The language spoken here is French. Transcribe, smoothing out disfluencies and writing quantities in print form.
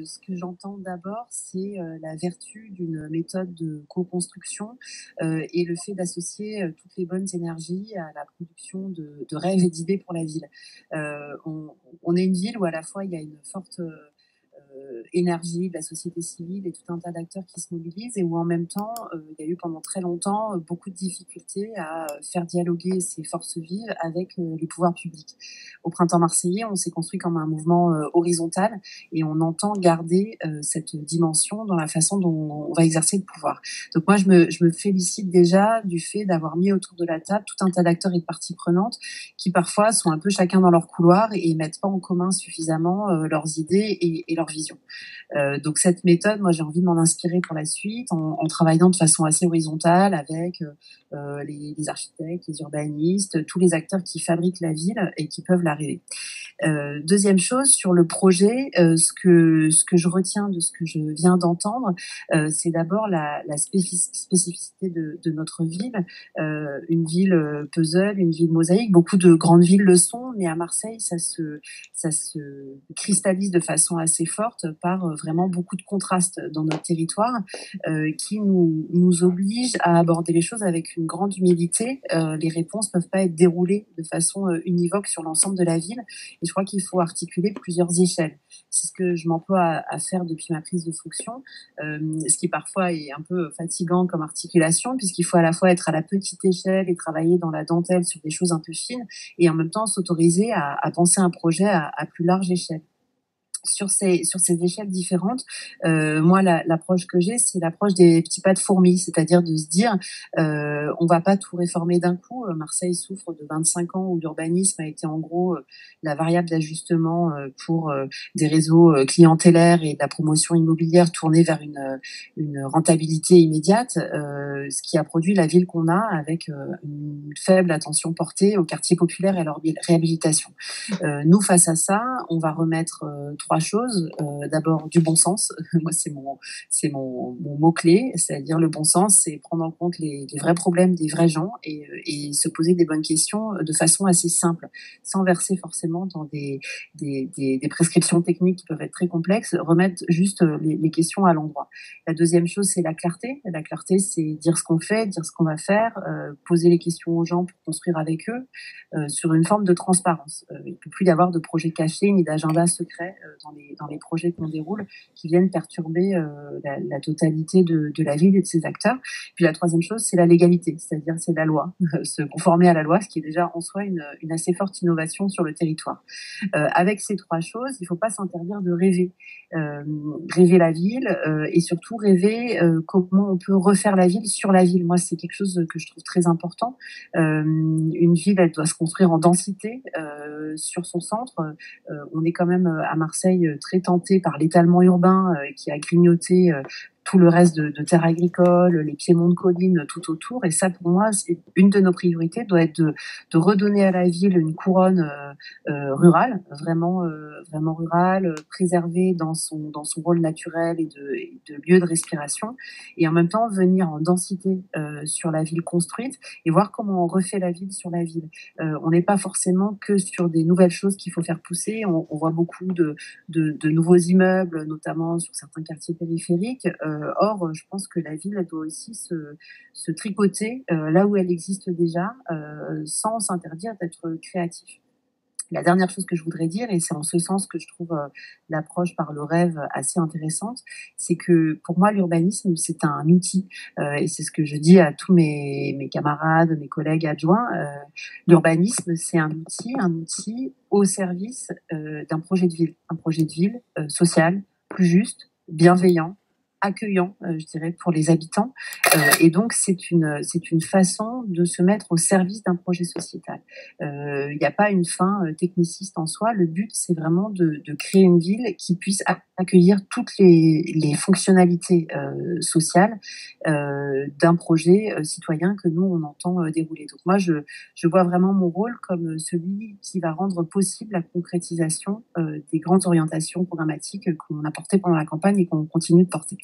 Ce que j'entends d'abord, c'est la vertu d'une méthode de co-construction et le fait d'associer toutes les bonnes énergies à la production de rêves et d'idées pour la ville. On est une ville où à la fois il y a une forte énergie de la société civile et tout un tas d'acteurs qui se mobilisent et où en même temps, il y a eu pendant très longtemps beaucoup de difficultés à faire dialoguer ces forces vives avec les pouvoirs publics. Au printemps marseillais, on s'est construit comme un mouvement horizontal et on entend garder cette dimension dans la façon dont on va exercer le pouvoir. Donc moi, je me félicite déjà du fait d'avoir mis autour de la table tout un tas d'acteurs et de parties prenantes qui parfois sont un peu chacun dans leur couloir et mettent pas en commun suffisamment leurs idées et leurs visions. Donc cette méthode, moi j'ai envie de m'en inspirer pour la suite en travaillant de façon assez horizontale avec les architectes, les urbanistes, tous les acteurs qui fabriquent la ville et qui peuvent la rêver. Deuxième chose, sur le projet, ce que je retiens de ce que je viens d'entendre, c'est d'abord la spécificité de notre ville. Une ville puzzle, une ville mosaïque. Beaucoup de grandes villes le sont, mais à Marseille, ça se cristallise de façon assez forte par vraiment beaucoup de contrastes dans notre territoire qui nous oblige à aborder les choses avec une grande humilité. Les réponses peuvent pas être déroulées de façon univoque sur l'ensemble de la ville. Et je crois qu'il faut articuler plusieurs échelles. C'est ce que je m'emploie à faire depuis ma prise de fonction, ce qui parfois est un peu fatigant comme articulation, puisqu'il faut à la fois être à la petite échelle et travailler dans la dentelle sur des choses un peu fines, et en même temps s'autoriser à penser un projet à plus large échelle. Sur ces échelles différentes, moi l'approche que j'ai, c'est l'approche des petits pas de fourmi, c'est-à-dire de se dire on va pas tout réformer d'un coup. Marseille souffre de 25 ans où l'urbanisme a été en gros la variable d'ajustement pour des réseaux clientélaires et de la promotion immobilière tournée vers une rentabilité immédiate, ce qui a produit la ville qu'on a avec une faible attention portée aux quartiers populaires et à leur réhabilitation. Nous, face à ça, on va remettre trois choses. D'abord, du bon sens. Moi, c'est mon mot-clé, c'est-à-dire le bon sens, c'est prendre en compte les vrais problèmes des vrais gens et se poser des bonnes questions de façon assez simple, sans verser forcément dans des prescriptions techniques qui peuvent être très complexes, remettre juste les questions à l'endroit. La deuxième chose, c'est la clarté. La clarté, c'est dire ce qu'on fait, dire ce qu'on va faire, poser les questions aux gens pour construire avec eux, sur une forme de transparence. Il ne peut plus y avoir de projets cachés ni d'agenda secret dans les projets qu'on déroule qui viennent perturber la totalité de la ville et de ses acteurs. Puis la troisième chose, c'est la légalité, c'est-à-dire c'est la loi, se conformer à la loi, ce qui est déjà en soi une assez forte innovation sur le territoire. Avec ces trois choses, il ne faut pas s'interdire de rêver. Rêver la ville et surtout rêver comment on peut refaire la ville sur la ville. Moi, c'est quelque chose que je trouve très important. Une ville, elle doit se construire en densité sur son centre. On est quand même à Marseille très tenté par l'étalement urbain qui a grignoté tout le reste de terres agricoles, les piémonts de collines tout autour. Et ça, pour moi, c'est une de nos priorités, doit être de redonner à la ville une couronne rurale, vraiment rurale, préservée dans son rôle naturel et de lieu de respiration, et en même temps venir en densité sur la ville construite et voir comment on refait la ville sur la ville. On n'est pas forcément que sur des nouvelles choses qu'il faut faire pousser. On voit beaucoup de nouveaux immeubles, notamment sur certains quartiers périphériques. Or, je pense que la ville, elle doit aussi se tricoter là où elle existe déjà, sans s'interdire d'être créatif. La dernière chose que je voudrais dire, et c'est en ce sens que je trouve l'approche par le rêve assez intéressante, c'est que pour moi, l'urbanisme, c'est un outil. Et c'est ce que je dis à tous mes camarades, mes collègues adjoints. L'urbanisme, c'est un outil au service d'un projet de ville. Un projet de ville social, plus juste, bienveillant, accueillant, je dirais, pour les habitants. Et donc, c'est une façon de se mettre au service d'un projet sociétal. Il n'y a pas une fin techniciste en soi. Le but, c'est vraiment de créer une ville qui puisse accueillir toutes les fonctionnalités sociales d'un projet citoyen que nous, on entend dérouler. Donc moi, je vois vraiment mon rôle comme celui qui va rendre possible la concrétisation des grandes orientations programmatiques qu'on a portées pendant la campagne et qu'on continue de porter.